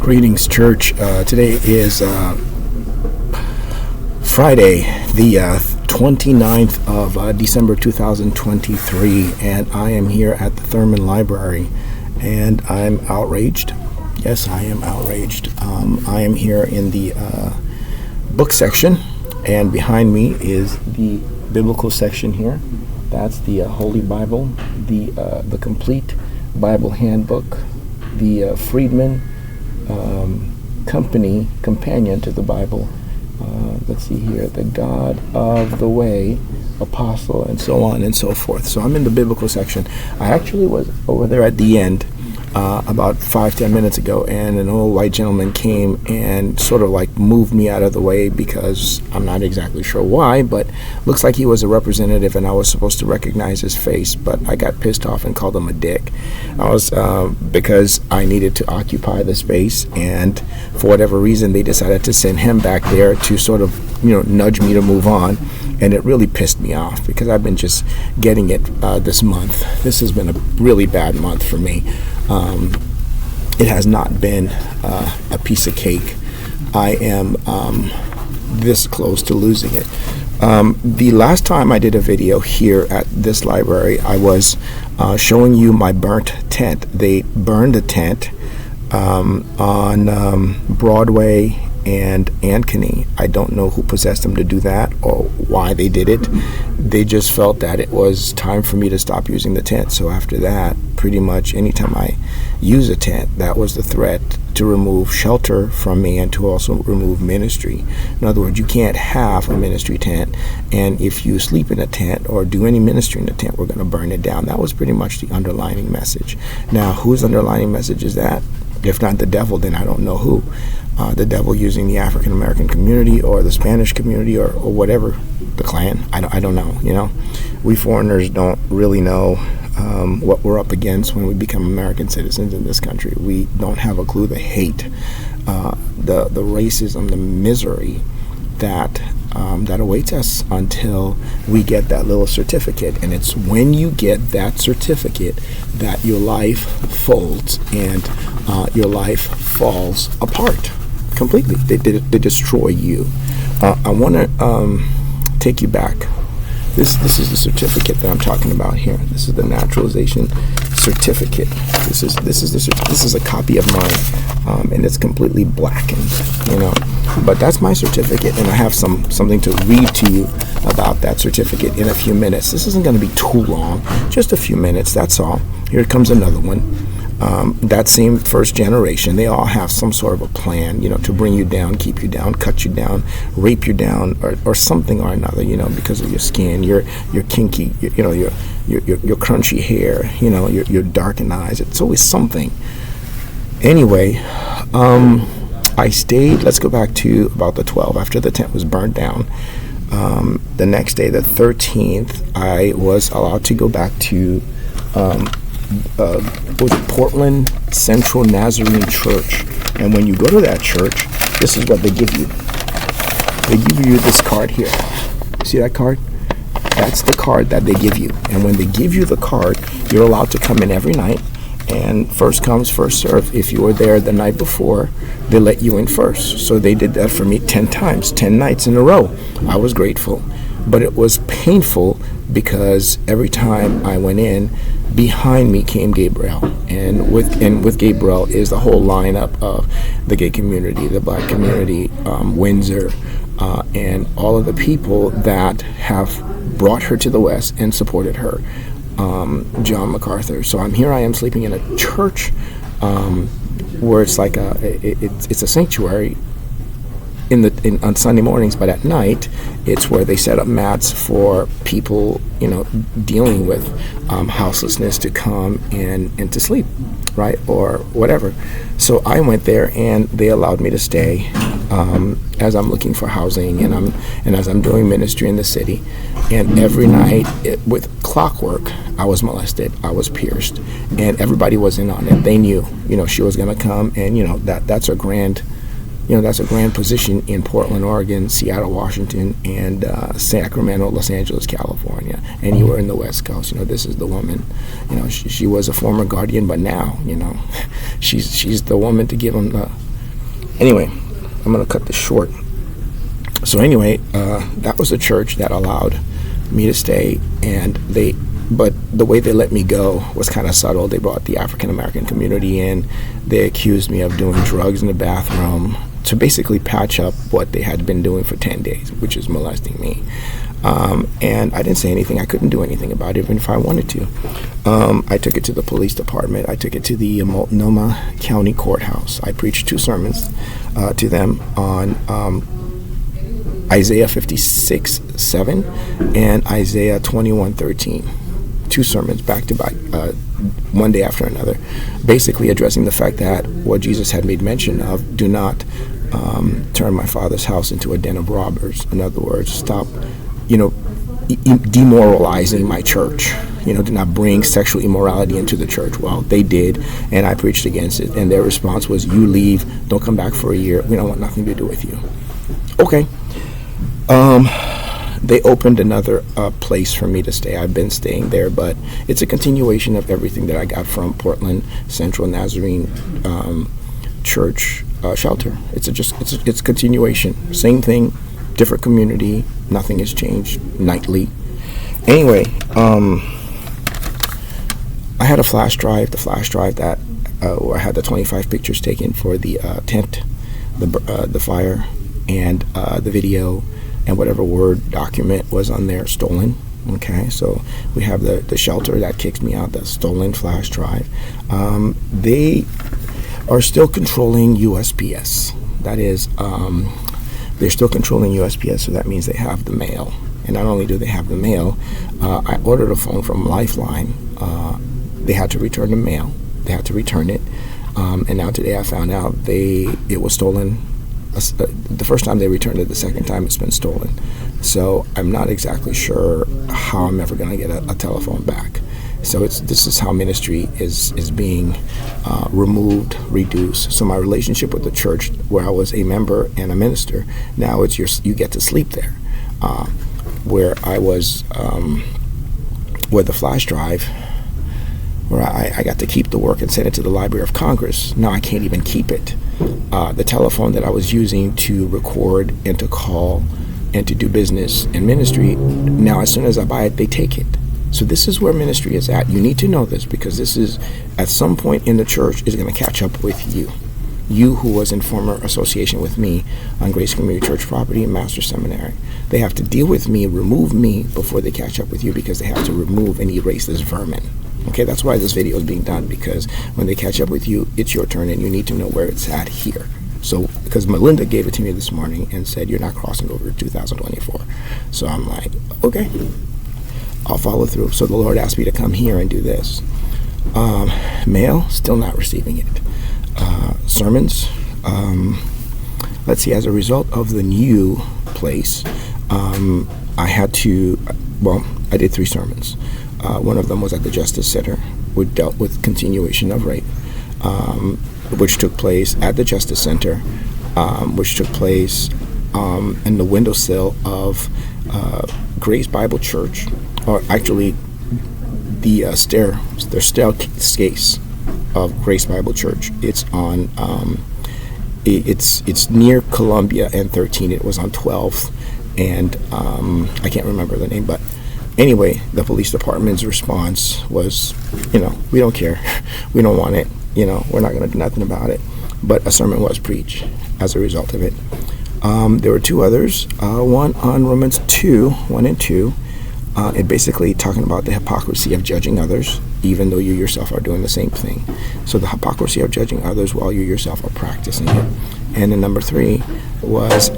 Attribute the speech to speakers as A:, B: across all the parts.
A: Greetings, church. Today is Friday, the 29th of December 2023, and I am here at the Thurman Library, and I'm outraged. Yes, I am outraged. I am here in the book section, and behind me is the biblical section here. That's the Holy Bible, the complete Bible handbook, the Friedman companion to the Bible. Let's see here, the God of the Way, Apostle, and so on and so forth. So I'm in the biblical section. I actually was over there at the end about 5-10 minutes ago, and an old white gentleman came and sort of like moved me out of the way because I'm not exactly sure why, but looks like he was a representative and I was supposed to recognize his face, but I got pissed off and called him a dick. I was because I needed to occupy the space, and for whatever reason they decided to send him back there to sort of nudge me to move on, and it really pissed me off because I've been just getting it this month. This has been a really bad month for me. It has not been a piece of cake. I am this close to losing it. The last time I did a video here at this library, I was showing you my burnt tent. They burned a tent on Broadway and Ankeny. I don't know who possessed them to do that or why they did it. They just felt that it was time for me to stop using the tent. So after that, pretty much anytime I use a tent, that was the threat to remove shelter from me and to also remove ministry. In other words, you can't have a ministry tent, and if you sleep in a tent or do any ministry in a tent, we're going to burn it down. That was pretty much the underlining message. Now, whose underlining message is that? If not the devil, then I don't know who. The devil using the African American community or the Spanish community or whatever, the Klan. I don't know. We foreigners don't really know what we're up against when we become American citizens in this country. We don't have a clue. The hate, the racism, the misery that awaits us until we get that little certificate. And it's when you get that certificate that your life folds and your life falls apart completely. They destroy you. I want to take you back. This is the certificate that I'm talking about here. This is the naturalization certificate. This is a copy of mine, and it's completely blackened, But that's my certificate, and I have something to read to you about that certificate in a few minutes. This isn't going to be too long, just a few minutes. That's all. Here comes another one. That same first generation, they all have some sort of a plan, to bring you down, keep you down, cut you down, rape you down, or something or another, because of your skin, your kinky, your crunchy hair, your darkened eyes. It's always something. Anyway, I stayed. Let's go back to about the 12th after the tent was burned down. The next day, the 13th, I was allowed to go back to Portland Central Nazarene Church. And when you go to that church, this is what they give you. They give you this card here. See that card? That's the card that they give you. And when they give you the card, you're allowed to come in every night. And first comes, first serve. If you were there the night before, they let you in first. So they did that for me 10 times, 10 nights in a row. I was grateful. But it was painful because every time I went in, behind me came Gabriel, and with Gabriel is the whole lineup of the gay community, the black community, Windsor, and all of the people that have brought her to the West and supported her, John MacArthur. So I am sleeping in a church where it's like it's a sanctuary on Sunday mornings, but at night it's where they set up mats for people dealing with houselessness to come and to sleep, right, or whatever. So I went there and they allowed me to stay as I'm looking for housing and as I'm doing ministry in the city. And every night with clockwork, I was molested, I was pierced, and everybody was in on it. They knew she was going to come, and that's a grand that's a grand position in Portland, Oregon, Seattle, Washington, and Sacramento, Los Angeles, California, anywhere in the West Coast. This is the woman. She was a former guardian, but now, she's the woman to give them Anyway, I'm going to cut this short. So anyway, that was a church that allowed me to stay, but the way they let me go was kind of subtle. They brought the African American community in. They accused me of doing drugs in the bathroom to basically patch up what they had been doing for 10 days, which is molesting me. And I didn't say anything. I couldn't do anything about it, even if I wanted to. I took it to the police department. I took it to the Multnomah County Courthouse. I preached 2 sermons to them on Isaiah 56:7 and Isaiah 21:13. 2 sermons back to back, one day after another, basically addressing the fact that what Jesus had made mention of: do not turn my Father's house into a den of robbers. In other words, stop, demoralizing my church. Do not bring sexual immorality into the church. Well, they did, and I preached against it. And their response was, you leave, don't come back for a year. We don't want nothing to do with you. Okay. They opened another place for me to stay. I've been staying there, but it's a continuation of everything that I got from Portland Central Nazarene Church shelter. It's a continuation. Same thing, different community. Nothing has changed. Nightly. Anyway, I had a flash drive. The flash drive that where I had the 25 pictures taken for the tent, the fire, and the video, and whatever Word document was on there stolen. Okay, so we have the shelter that kicked me out, the stolen flash drive. They are still controlling USPS. That is, they're still controlling USPS, so that means they have the mail. And not only do they have the mail, I ordered a phone from Lifeline. They had to return the mail. They had to return it. And now today I found out it was stolen. The first time they returned it, the second time it's been stolen. So I'm not exactly sure how I'm ever going to get a telephone back. So this is how ministry is being removed, reduced. So my relationship with the church, where I was a member and a minister, now it's you get to sleep there. Where I was, where the flash drive, where I got to keep the work and send it to the Library of Congress. Now I can't even keep it. The telephone that I was using to record and to call and to do business and ministry, now as soon as I buy it, they take it. So this is where ministry is at. You need to know this, because this is, at some point in the church, is going to catch up with you. You who was in former association with me on Grace Community Church property and Master Seminary. They have to deal with me, remove me, before they catch up with you, because they have to remove and erase this vermin. Okay, that's why this video is being done, because when they catch up with you, it's your turn, and you need to know where it's at here. So, because Melinda gave it to me this morning and said, you're not crossing over 2024. So I'm like, okay, I'll follow through. So the Lord asked me to come here and do this. Mail, still not receiving it. Sermons, let's see, as a result of the new place, I did 3 sermons. One of them was at the Justice Center, which dealt with continuation of rape, which took place at the Justice Center, which took place in the windowsill of Grace Bible Church, or actually the staircase of Grace Bible Church. It's on, it's near Columbia and 13. It was on 12th, and I can't remember the name, but anyway, the police department's response was, we don't care. We don't want it. We're not going to do nothing about it. But a sermon was preached as a result of it. There were 2 others. One on Romans 1 and 2. It basically talking about the hypocrisy of judging others, even though you yourself are doing the same thing. So the hypocrisy of judging others while you yourself are practicing it. And then number 3 was,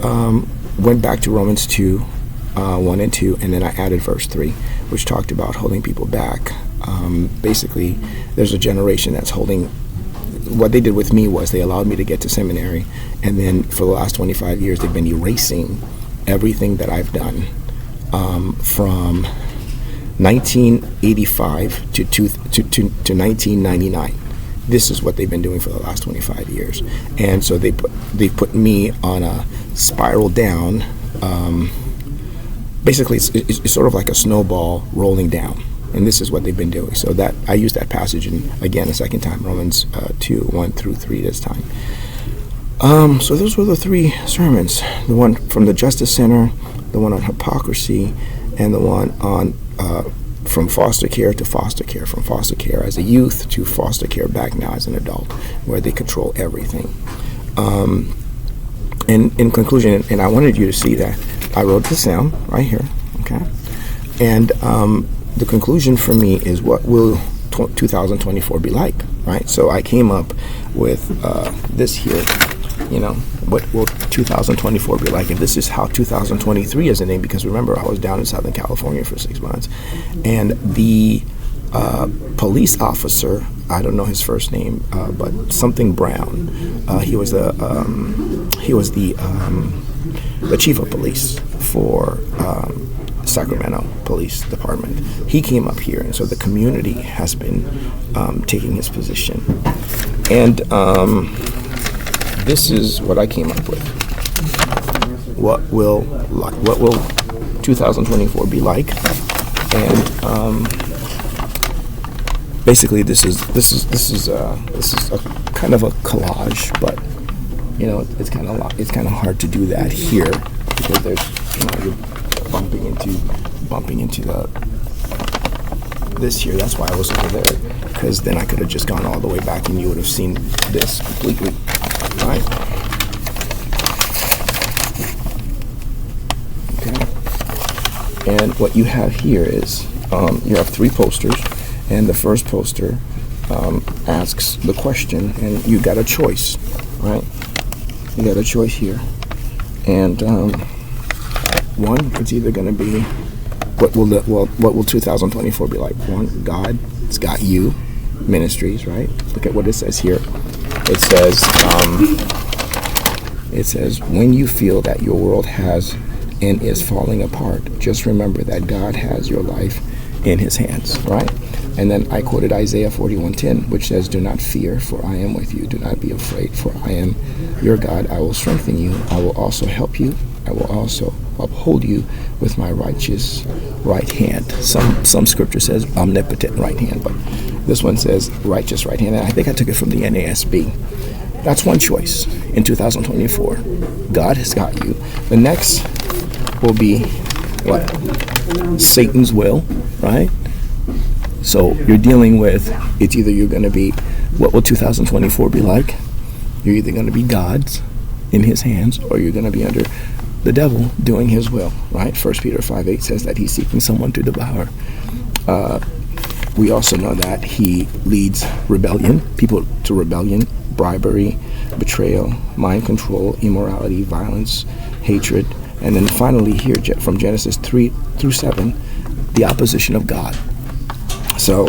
A: went back to Romans 1 and 2, and then I added verse 3, which talked about holding people back. Basically, there's a generation that's holding. What they did with me was they allowed me to get to seminary, and then for the last 25 years, they've been erasing everything that I've done from 1985 to 1999. This is what they've been doing for the last 25 years, and so they put me on a spiral down. Basically, it's sort of like a snowball rolling down, and this is what they've been doing. So that I used that passage, and again, a second time, Romans 2:1 through 3 this time. So those were the 3 sermons. The one from the Justice Center, the one on hypocrisy, and the one on from foster care to foster care, from foster care as a youth to foster care back now as an adult, where they control everything. And in conclusion, and I wanted you to see that, I wrote this down right here, okay? And the conclusion for me is, what will 2024 be like, right? So I came up with this here, what will 2024 be like? And this is how 2023 is named, because remember, I was down in Southern California for 6 months, and the police officer, I don't know his first name, but something Brown, he was the chief of police for Sacramento Police Department. He came up here, and so the community has been taking his position. And this is what I came up with. What will 2024 be like? And basically, this is a kind of a collage, but it's kind of hard to do that here, because there's you're bumping into this here. That's why I was over there, because then I could have just gone all the way back and you would have seen this completely, right? Okay. And what you have here is you have 3 posters, and the first poster asks the question, and you got a choice, right? You got a choice here, and one, it's either going to be, what will 2024 be like? One, God's got you, ministries, right? Look at what it says here. It says, when you feel that your world has and is falling apart, just remember that God has your life in his hands, right? And then I quoted Isaiah 41:10, which says, do not fear, for I am with you. Do not be afraid, for I am your God. I will strengthen you. I will also help you. I will also uphold you with my righteous right hand. Some scripture says omnipotent right hand, but this one says righteous right hand. And I think I took it from the NASB. That's one choice in 2024. God has got you. The next will be what? Satan's will, right? So you're dealing with, it's either you're going to be, what will 2024 be like? You're either going to be God's in his hands, or you're going to be under the devil doing his will, right? 1 Peter 5:8 says that he's seeking someone to devour. We also know that he leads people to rebellion, bribery, betrayal, mind control, immorality, violence, hatred, and then finally here from Genesis 3-7, the opposition of God. So,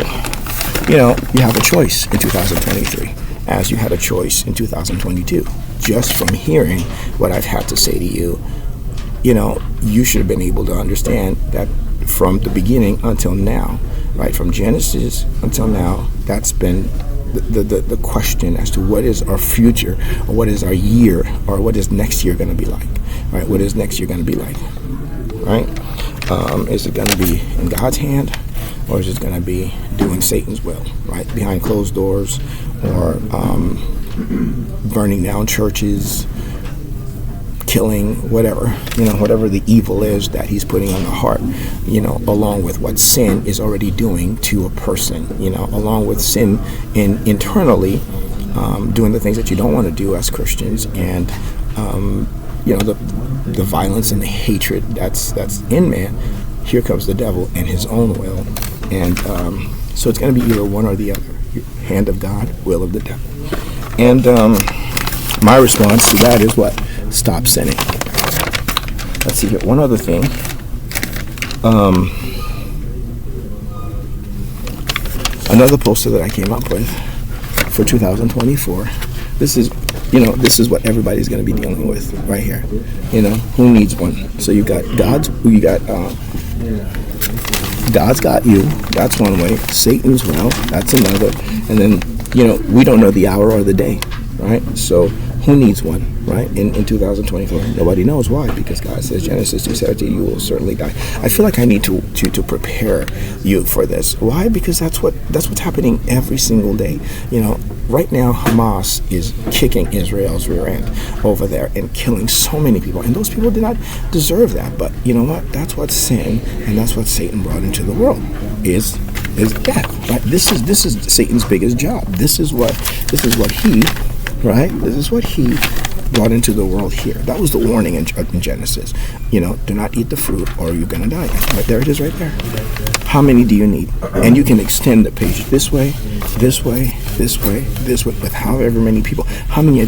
A: you have a choice in 2023, as you had a choice in 2022. Just from hearing what I've had to say to you, you should have been able to understand that from the beginning until now, right? From Genesis until now, that's been the question as to what is our future, or what is our year, or what is next year going to be like, right? What is next year going to be like, right? Is it going to be in God's hand, or is it going to be doing Satan's will, right? Behind closed doors, or burning down churches, killing, whatever, whatever the evil is that he's putting on the heart, along with what sin is already doing to a person, along with sin internally, doing the things that you don't want to do as Christians, and the violence and the hatred that's in man. Here comes the devil and his own will, and so it's going to be either one or the other: hand of God, will of the devil. And my response to that is what? Stop sinning. Let's see here. One other thing. Another poster that I came up with for 2024. This is what everybody's going to be dealing with right here. Who needs one? So you got God's got you. That's one way. Satan's will. That's another. And then we don't know the hour or the day, right? So who needs one, right? In 2024, nobody knows why, because God says Genesis 2:17, you will certainly die. I feel like I need to prepare you for this. Why? Because that's what's happening every single day. Right now Hamas is kicking Israel's rear end over there and killing so many people, and those people did not deserve that. But you know what? That's what sin and that's what Satan brought into the world is death. Right? This is Satan's biggest job. This is what he brought into the world here. That was the warning in Genesis. Do not eat the fruit or you're going to die. Right there it is right there. How many do you need? And you can extend the page this way, this way, this way, this way, with however many people. How many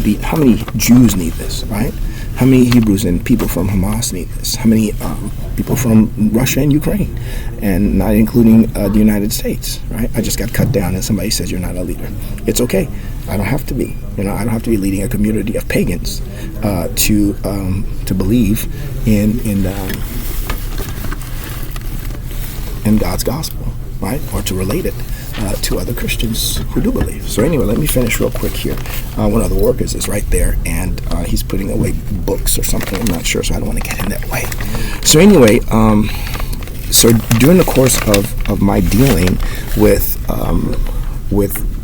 A: Jews need this, right? How many Hebrews and people from Hamas need this? How many people from Russia and Ukraine? And not including the United States, right? I just got cut down and somebody says you're not a leader. It's okay. I don't have to be. I don't have to be leading a community of pagans to believe in God's gospel, right? Or to relate it to other Christians who do believe. So anyway, let me finish real quick here. One of the workers is right there, and he's putting away books or something. I'm not sure, so I don't want to get in that way. So anyway, so during the course of my dealing with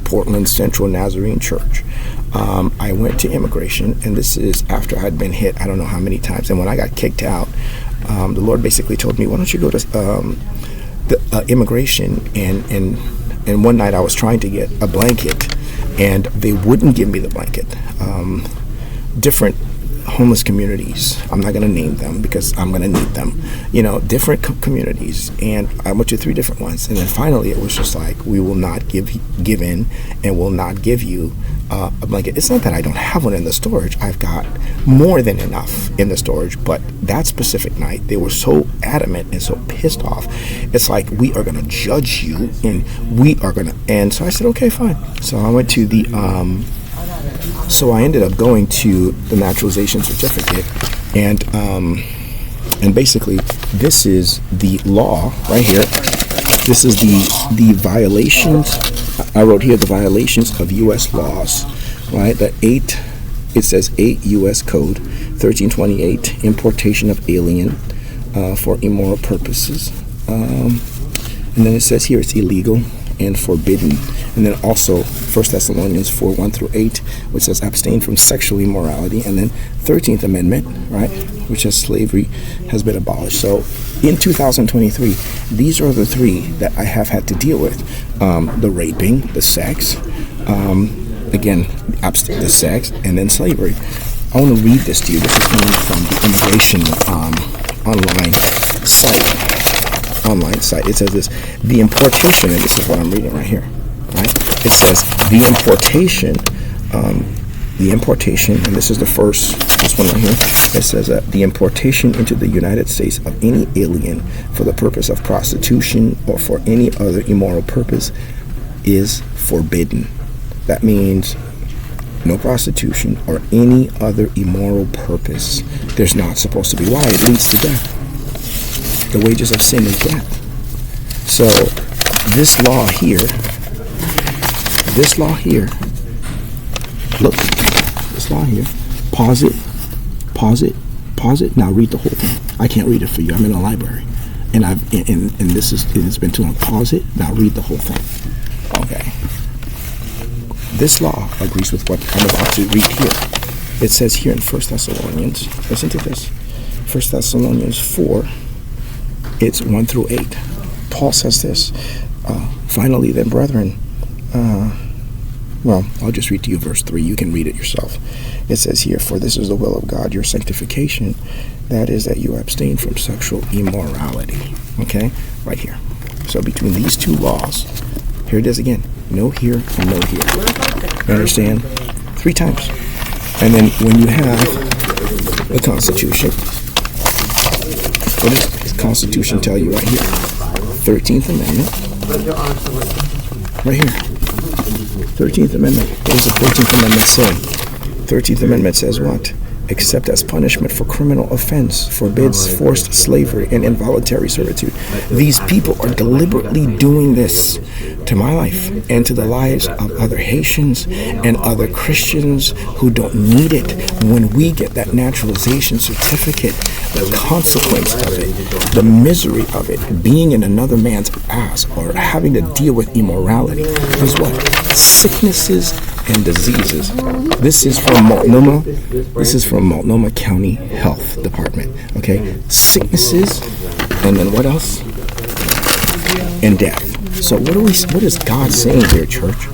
A: Portland Central Nazarene Church, I went to immigration, and this is after I'd been hit I don't know how many times. And when I got kicked out, the Lord basically told me, why don't you go to the immigration, and one night I was trying to get a blanket and they wouldn't give me the blanket. Different homeless communities, I'm not going to name them because I'm going to need them, different communities, and I went to 3 different ones, and then finally it was just like, we will not give in and will not give you a blanket. It's not that I don't have one in the storage. I've got more than enough in the storage, but that specific night they were so adamant and so pissed off. It's like, we are going to judge you, and and so I said, okay, fine. So I went to I ended up going to the naturalization certificate, and basically this is the law right here. This is the violations. I wrote here the violations of U.S. laws, right? It says 8 U.S. Code 1328, importation of alien for immoral purposes. And then it says here it's illegal and forbidden. And then also 1 Thessalonians 4:1-8, which says abstain from sexual immorality. And then 13th Amendment, right, which says slavery has been abolished. So in 2023, these are the 3 that I have had to deal with. The raping, the sex, again, the sex, and then slavery. I want to read this to you. This is coming from the immigration online site. It says this: the importation, and this is what I'm reading right here, right? It says the importation, and this is this one right here. It says the importation into the United States of any alien for the purpose of prostitution or for any other immoral purpose is forbidden. That means no prostitution or any other immoral purpose. There's not supposed to be. Why? It leads to death. The wages of sin is death. So this law here, look, this law here, pause it. Now read the whole thing. I can't read it for you. I'm in a library, and it's been too long. Pause it. Now read the whole thing. Okay. This law agrees with what I'm about to read here. It says here in 1 Thessalonians, listen to this, 1 Thessalonians 4, it's 1-8. Paul says this, finally then, brethren, I'll just read to you verse 3. You can read it yourself. It says here, for this is the will of God, your sanctification, that is that you abstain from sexual immorality. Okay? Right here. So between these 2 laws, here it is again. No here and no here. You understand? 3 times. And then when you have the Constitution, what does the Constitution tell you right here? 13th Amendment. Right here. 13th Amendment. What does the 13th Amendment say? 13th Amendment says what? except as punishment for criminal offense, forbids forced slavery and involuntary servitude. These people are deliberately doing this to my life and to the lives of other Haitians and other Christians who don't need it. When we get that naturalization certificate, the consequence of it, the misery of it, being in another man's ass or having to deal with immorality is what? Sicknesses and diseases. This is from Multnomah. This is from Multnomah County Health Department. Okay, sicknesses, and then what else? And death. So what is God saying here, church?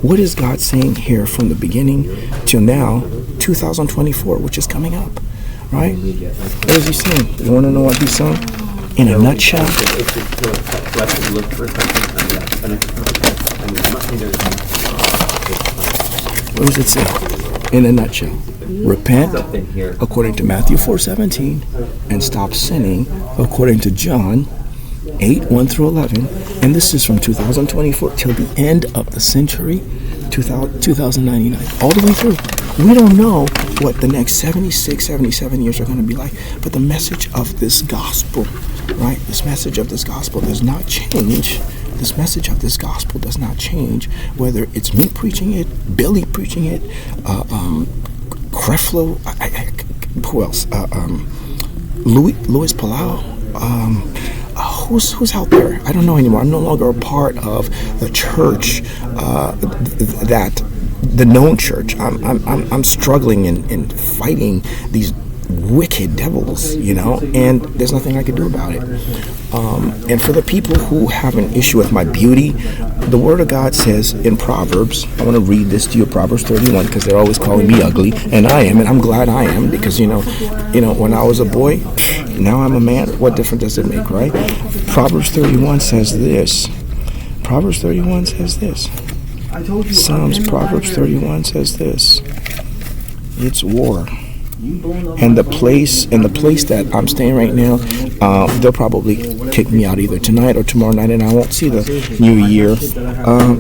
A: What is God saying here from the beginning till now, 2024, which is coming up, right? What is he saying? You want to know what he's saying? In a nutshell. What does it say? In a nutshell. Repent, according to Matthew 4:17, and stop sinning, according to John 8:1 through 11. And this is from 2024 till the end of the century, 2099, all the way through. We don't know what the next 76, 77 years are going to be like, but the message of this gospel, right? This message of this gospel does not change. This message of this gospel does not change, whether it's me preaching it, Billy preaching it, Creflo, who else? Louis Palau. Who's out there? I don't know anymore. I'm no longer a part of the church, the known church. I'm struggling and fighting these wicked devils, and there's nothing I can do about it. And for the people who have an issue with my beauty, the Word of God says in Proverbs, I want to read this to you, Proverbs 31, because they're always calling me ugly, and I am, and I'm glad I am, because, when I was a boy, now I'm a man, what difference does it make, right? Proverbs 31 says this. Proverbs 31 says this. Proverbs 31 says this. It's war. And the place that I'm staying right now, they'll probably kick me out either tonight or tomorrow night, and I won't see the new year.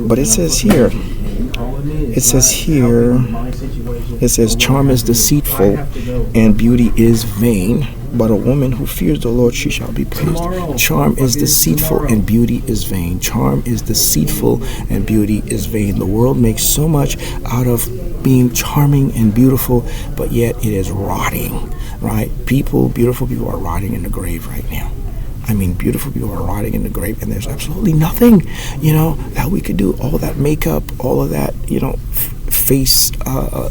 A: But it says here, charm is deceitful and beauty is vain, but a woman who fears the Lord, she shall be praised. Charm is deceitful and beauty is vain. Charm is deceitful and beauty is vain. The world makes so much out of being charming and beautiful, but yet it is rotting, right? Beautiful people are rotting in the grave right now. I mean, beautiful people are rotting in the grave, and there's absolutely nothing, that we could do. All that makeup, all of that,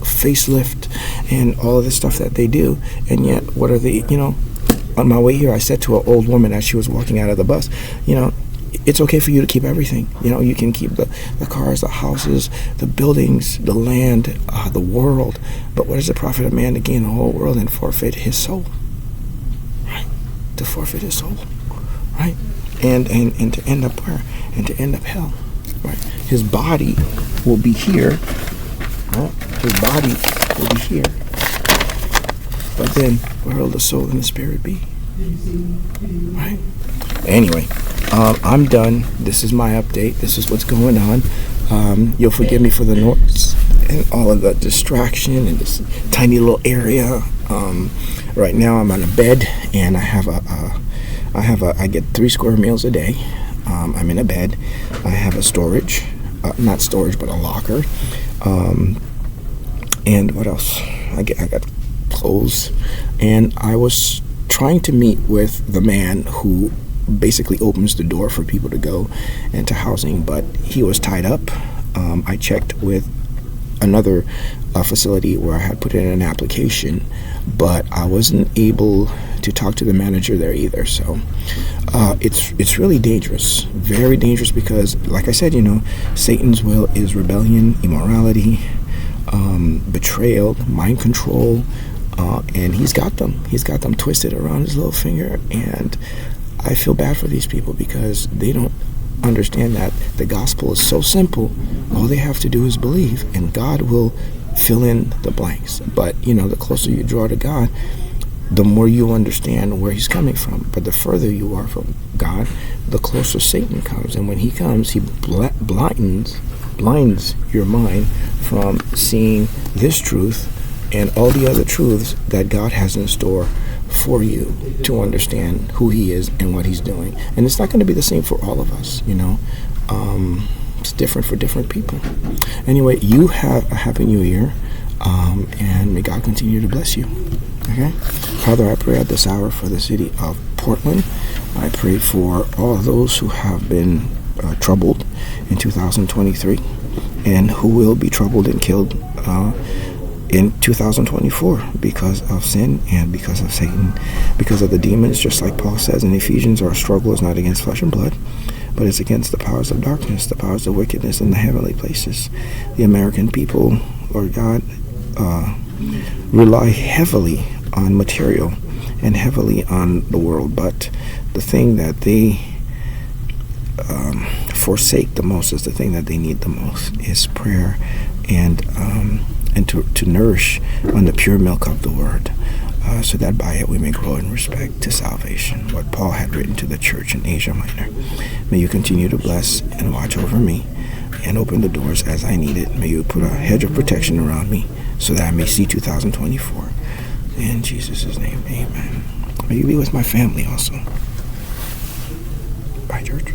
A: facelift, and all of the stuff that they do, and yet, what are they, on my way here, I said to an old woman as she was walking out of the bus, it's okay for you to keep everything. You can keep the cars, the houses, the buildings, the land, the world. But what does it profit a man to gain the whole world and forfeit his soul? Right? To forfeit his soul. Right? And to end up where? And to end up hell. Right? His body will be here. Right? His body will be here. But then, where will the soul and the spirit be? Right? Anyway, I'm done. This is my update. This is what's going on. You'll forgive me for the noise and all of the distraction in this tiny little area. Right now, I'm on a bed, and I get 3 square meals a day. I'm in a bed. I have a storage, not storage, but a locker. And what else? I got clothes, and I was trying to meet with the man who basically opens the door for people to go into housing, but he was tied up. I checked with another facility where I had put in an application, but I wasn't able to talk to the manager there either. So it's really dangerous, very dangerous, because like I said, Satan's will is rebellion, immorality, betrayal, mind control, and he's got them twisted around his little finger. And I feel bad for these people because they don't understand that the gospel is so simple. All they have to do is believe, and God will fill in the blanks. But the closer you draw to God, the more you understand where he's coming from. But the further you are from God, the closer Satan comes. And when he comes, he blinds your mind from seeing this truth, and all the other truths that God has in store for you to understand who he is and what he's doing. And it's not going to be the same for all of us, it's different for different people. Anyway, you have a happy new year, and may God continue to bless you. Okay? Father, I pray at this hour for the city of Portland. I pray for all those who have been troubled in 2023 and who will be troubled and killed in 2024 because of sin and because of Satan, because of the demons. Just like Paul says in Ephesians, our struggle is not against flesh and blood, but it's against the powers of darkness, the powers of wickedness in the heavenly places. The American people, Lord God, rely heavily on material and heavily on the world, but the thing that they forsake the most is the thing that they need the most is prayer and to nourish on the pure milk of the word, so that by it we may grow in respect to salvation, what Paul had written to the church in Asia Minor. May you continue to bless and watch over me and open the doors as I need it. May you put a hedge of protection around me so that I may see 2024. In Jesus' name, amen. May you be with my family also. Bye, church.